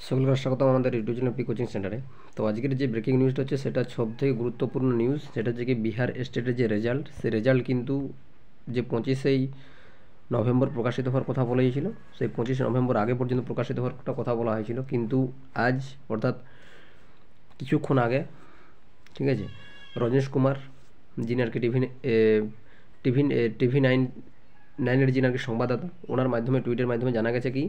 সকলকে স্বাগত আমাদের ইউটিউব চ্যানেল পি কোচিং সেন্টারে। তো আজকের যে ব্রেকিং নিউজটা হচ্ছে সেটা সবথেকে গুরুত্বপূর্ণ নিউজ। সেটা হচ্ছে কি বিহার স্টেটের যে রেজাল্ট, সেই রেজাল্ট কিন্তু যে 25 নভেম্বর প্রকাশিত হওয়ার কথা বলা হয়েছিল, সেই 25 নভেম্বর আগে পর্যন্ত প্রকাশিত হওয়ার কথা বলা হয়েছিল, কিন্তু আজ অর্থাৎ কিছুক্ষণ আগে, ঠিক আছে, রজনীশ কুমার যিনি আর কি টিভি টিভি নাইনের যিনি আর কি সংবাদদাতা, ওনার মাধ্যমে টুইটের মাধ্যমে জানা গেছে কি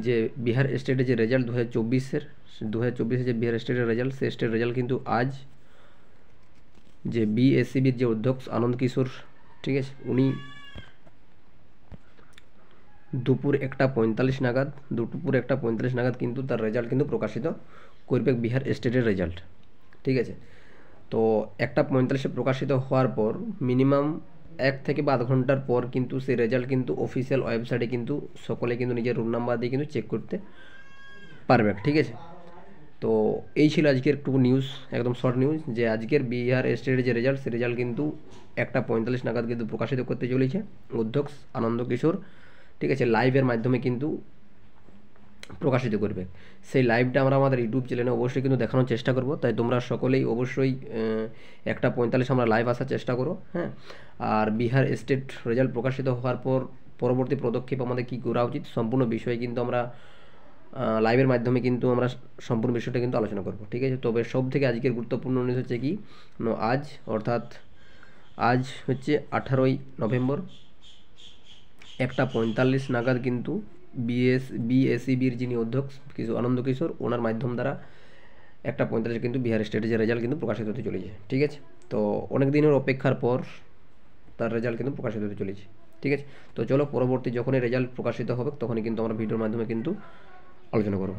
যে বিহার স্টেটের যে রেজাল্ট 2024 যে বিহার স্টেটের রেজাল্ট, সেই স্টেটের রেজাল্ট কিন্তু আজ যে বিএসসিবির যে অধ্যক্ষ আনন্দ কিশোর, ঠিক আছে, উনি দুপুর 1:45 নাগাদ কিন্তু তার রেজাল্ট কিন্তু প্রকাশিত করবে, বিহার স্টেটের রেজাল্ট, ঠিক আছে। তো 1:45 প্রকাশিত হওয়ার পর মিনিমাম 1 থেকে বা আধ ঘন্টার পর কিন্তু সেই রেজাল্ট কিন্তু অফিসিয়াল ওয়েবসাইটে কিন্তু সকলে কিন্তু নিজের রোল নাম্বার দিয়ে কিন্তু চেক করতে পারবে, ঠিক আছে। তো এই ছিল আজকের একটু নিউজ, একদম শর্ট নিউজ, যে আজকের বিহার স্টেটের যে রেজাল্ট, সেই রেজাল্ট কিন্তু 1:45 নাগাদ কিন্তু প্রকাশিত করতে চলেছে অধ্যক্ষ আনন্দ কিশোর, ঠিক আছে, লাইভের মাধ্যমে কিন্তু প্রকাশিত করবে। সেই লাইভটা আমরা আমাদের ইউটিউব চ্যানেলে অবশ্যই কিন্তু দেখানোর চেষ্টা করব, তাই তোমরা সকলেই অবশ্যই 1:45 আমরা লাইভ আসার চেষ্টা করো, হ্যাঁ। আর বিহার স্টেট রেজাল্ট প্রকাশিত হওয়ার পর পরবর্তী পদক্ষেপ আমাদের কী করা উচিত, সম্পূর্ণ বিষয়ে কিন্তু আমরা লাইভের মাধ্যমে কিন্তু আমরা সম্পূর্ণ বিষয়টা কিন্তু আলোচনা করব, ঠিক আছে। তবে সব থেকে আজকের গুরুত্বপূর্ণ নিউজ হচ্ছে কি, আজ অর্থাৎ আজ হচ্ছে 18 নভেম্বর 1:45 নাগাদ কিন্তু বিএসইবির যিনি অধ্যক্ষ আনন্দ কিশোর, ওনার মাধ্যম দ্বারা 1:45 কিন্তু বিহার স্টেটের যে রেজাল্ট কিন্তু প্রকাশিত হতে চলেছে, ঠিক আছে। তো অনেক দিনের অপেক্ষার পর তার রেজাল্ট কিন্তু প্রকাশিত হতে চলেছে, ঠিক আছে। তো চলো পরবর্তী যখনই রেজাল্ট প্রকাশিত হবে তখনই কিন্তু আমরা ভিডিওর মাধ্যমে কিন্তু আলোচনা করব।